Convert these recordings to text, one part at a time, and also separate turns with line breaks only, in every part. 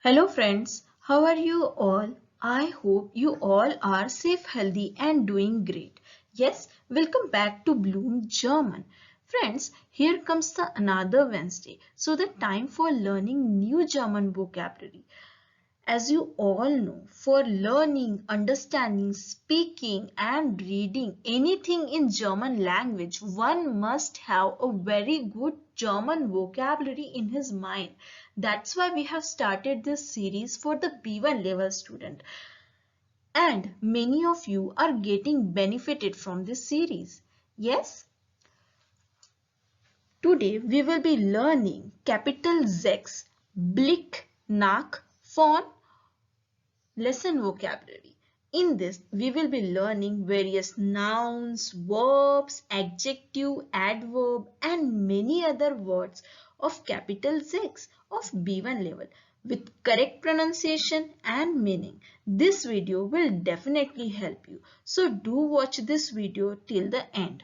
Hello friends, how are you all? I hope you all are safe, healthy and doing great. Yes, welcome back to Bloom German. Friends, here comes the another Wednesday. So the time for learning new German vocabulary. As you all know, for learning, understanding, speaking and reading anything in German language, one must have a very good German vocabulary in his mind. That's why we have started this series for the B1 level student. And many of you are getting benefited from this series. Yes? Today we will be learning capital Z, blick, nach, vorn, lesson vocabulary. In this, we will be learning various nouns, verbs, adjective, adverb and many other words of capital Z of B1 level with correct pronunciation and meaning. This video will definitely help you. So do watch this video till the end.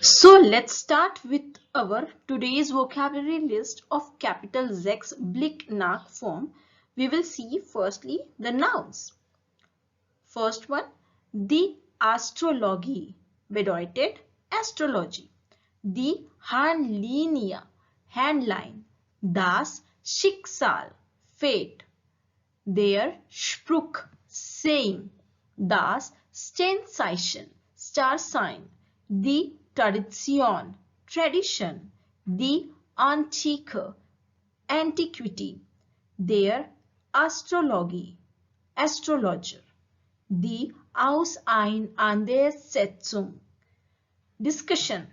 So let's start with our today's vocabulary list of capital Z, blick, nach, form. We will see firstly the nouns. First one, die Astrologie bedeutet Astrology. Die Handlinie, Handline, das Schicksal, Fate. Der Spruch, saying, das Sternzeichen, star sign, die Tradition, tradition, die Antike, antiquity, der Astrologie, astrologer, die Auseinandersetzung, discussion,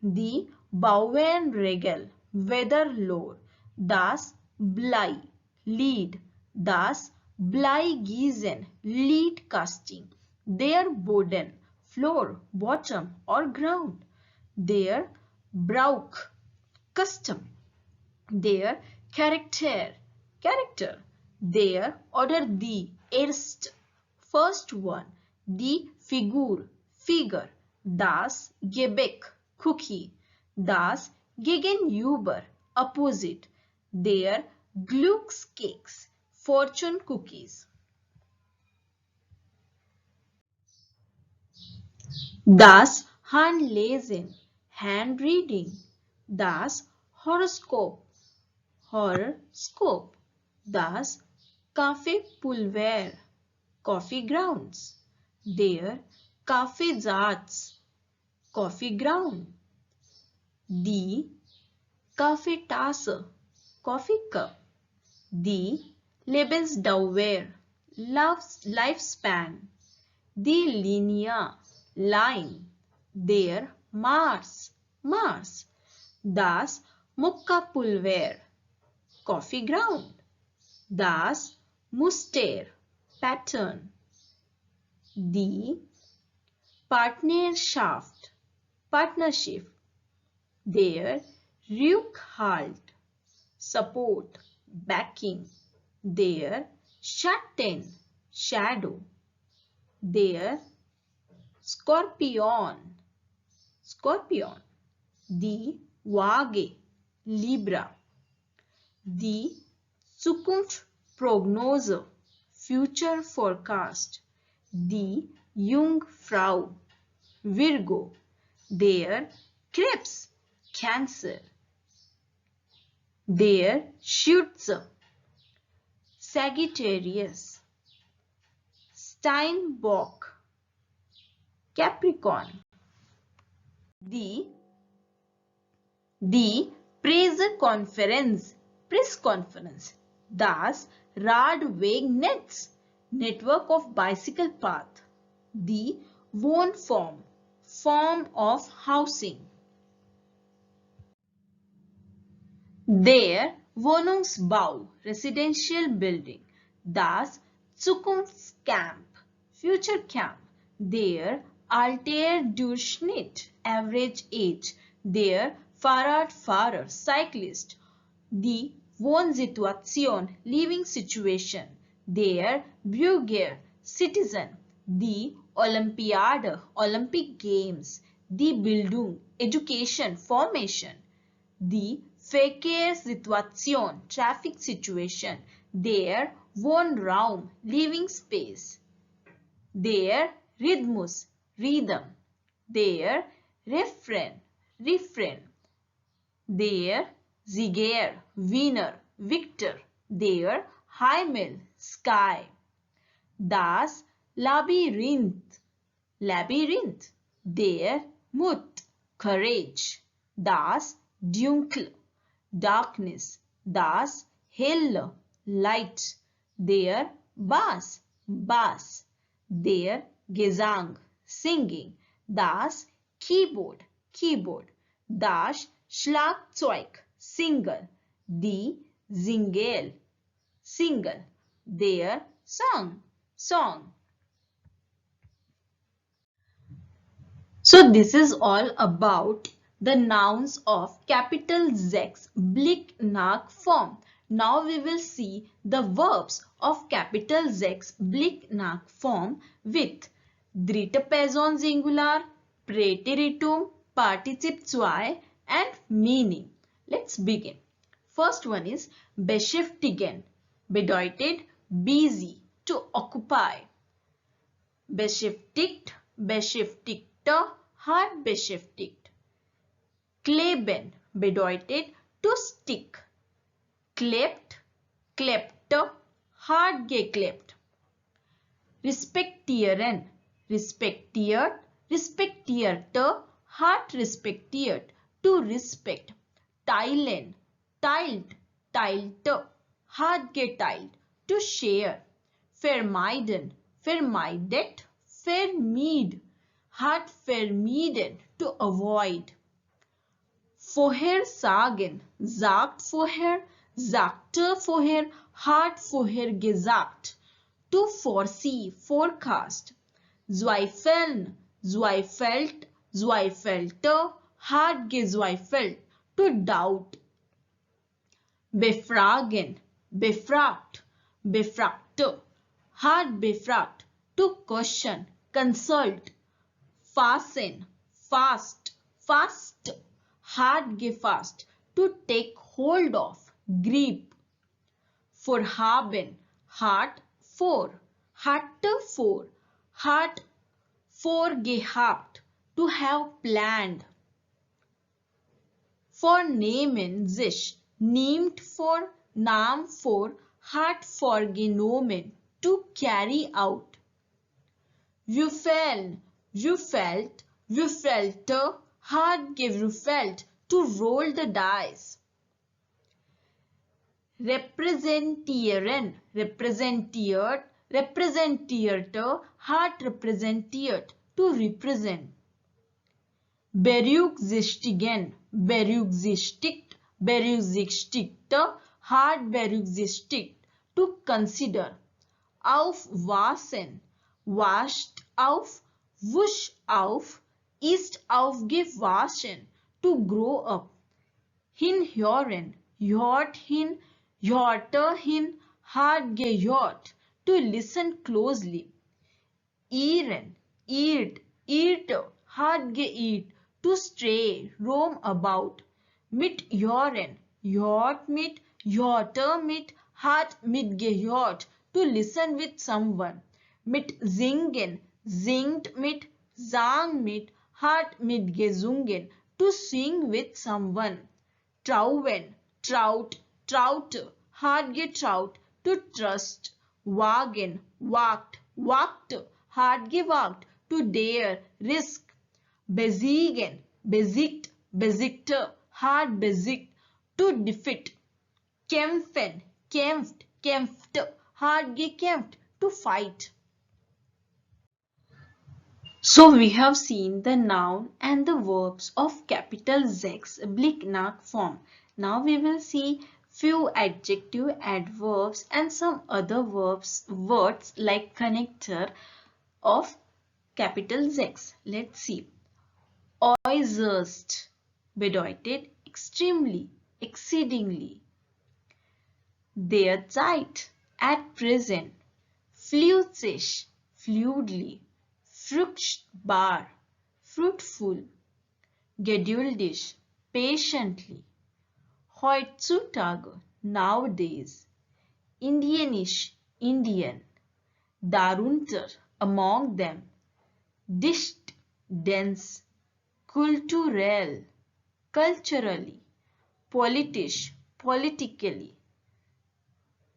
die Bauernregel, weather lore, das Blei, lead, das Bleigießen, lead casting, der Boden, floor, bottom or ground, der Brauch, custom, der Charakter, character, der oder die erst, first one, die Figur, figure, das Gebäck, cookie, das Gegenüber, opposite, der Glückskeks, fortune cookies. Das Handlesen, hand reading, das Horoskop, horoscope, das Kaffeepulver, coffee grounds, der Kaffeesatz, coffee ground, die Kaffeetasse, coffee cup, die Lebensdauer, lifespan, die Linie, line, der Mars, Mars, das Mokkapulver, coffee ground, das Muster, pattern, die Partnerschaft, partnership, der Rückhalt, support, backing, der Schatten, shadow, der Scorpion, scorpion, die Waage, Libra, die Zukunftsprognose, future forecast, die Jungfrau, Virgo, der Krebs, Cancer, der Schütze, Sagittarius, Steinbock, Capricorn, die Pressekonferenz, press conference, das Radwegnetz, network of bicycle path, die Wohnform, form of housing, der Wohnungsbau, residential building, das Zukunftscamp, future camp, der Alterdurchschnitt, average age, der Fahrradfahrer, cyclist, die Wohnsituation, living situation, der Bürger, citizen, die Olympiade, Olympic Games, die Bildung, education, formation, die Verkehrssituation, traffic situation. Der Wohnraum, living space. Der Rhythmus, rhythm. Der Refrain, refrain. Der Sieger, winner, victor. Der Himmel, sky. Das Labyrinth, labyrinth. Der Mut, courage. Das Dunkel, darkness. Das Helle, light. Der Bass, bass. Der Gesang, singing. Das Keyboard, keyboard. Das Schlagzeug, singer. Die Singel, single. Der Song, song. So this is all about the nouns of capital Z, blick, nach, vorn. Now we will see the verbs of capital Z, blick, nach, vorn with dritte Person Singular, Präteritum, Partizip 2 and meaning. Let's begin. First one is beschäftigen, bedeutet busy, to occupy. Beschäftigt, beschäftigter, hart beschäftigt. Kleben bedeutet to stick. Klebt, klebte, hart geklebt. Respektieren, respektiert, respektierte, hart respektiert, to respect. Teilen, teilt, teilte, hart geteilt, to share. Vermeiden, vermeidet, vermied, hart vermieden, to avoid. Vorhersagen, sagt vorher, sagte vorher, hat vorher gesagt, to foresee, forecast. Zweifeln, zweifelt, zweifelte, hat gezweifelt, to doubt. Befragen, befragt, befragte, hat befragt, to question, consult. Fasten, fast, fast, hart gefasst, to take hold of, grip. Vorhaben, hart, vor, hatte vor, hart vorgehabt, to have planned. Vornehmen sich, nimmt vor, nahm vor, hat vorgenommen, to carry out. Würfeln, würfelt, würfelte, hat gewürfelt, to roll the dice. Repräsentieren, repräsentiert, repräsentierte, hat repräsentiert, to represent. Berücksichtigen, berücksichtigt, berücksichtigte, hat berücksichtigt, to consider. Aufwaschen, wascht auf, wusch auf, ist aufgewaschen, to grow up. Hinhören, hört hin, hörte hin, hat gehört, to listen closely. Irren, irrt, irrte, hat geirrt, to stray, roam about. Mithören, hört mit, hörte mit, hat mitgehört, to listen with someone. Mitsingen, singt mit, sang mit, hat mitgesungen, to sing with someone. Trauen, traut, traute, hat getraut, to trust. Wagen, wagt, wagte, hat gewagt, to dare, risk. Besiegen, besiegt, besiegte, hat besiegt, to defeat. Kämpfen, kämpft, kämpfte, hat gekämpft, to fight. So we have seen the noun and the verbs of capital Z, blick, nach, vorn. Now we will see few adjective, adverbs and some other verbs, words like connector of capital Z. Let's see. Äußerst bedeutet extremely, exceedingly. Derzeit, at present. Flüssig, fluidly. Fruchtbar, fruitful. Geduldig, patiently. heutzutage, nowadays, Indianisch, Indian, darunter, among them, dicht, dense, kulturell, culturally, politisch, politically,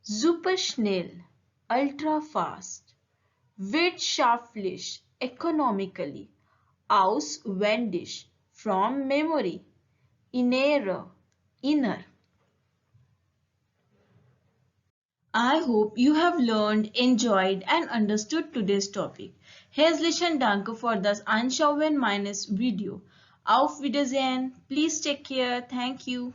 superschnell, ultra fast, wirtschaftlich, economically, auswendig, from memory, innere, inner. I hope you have learned, enjoyed and understood today's topic. Herzlichen Dank für das Anschauen meines Video. Auf Wiedersehen. Please take care. Thank you.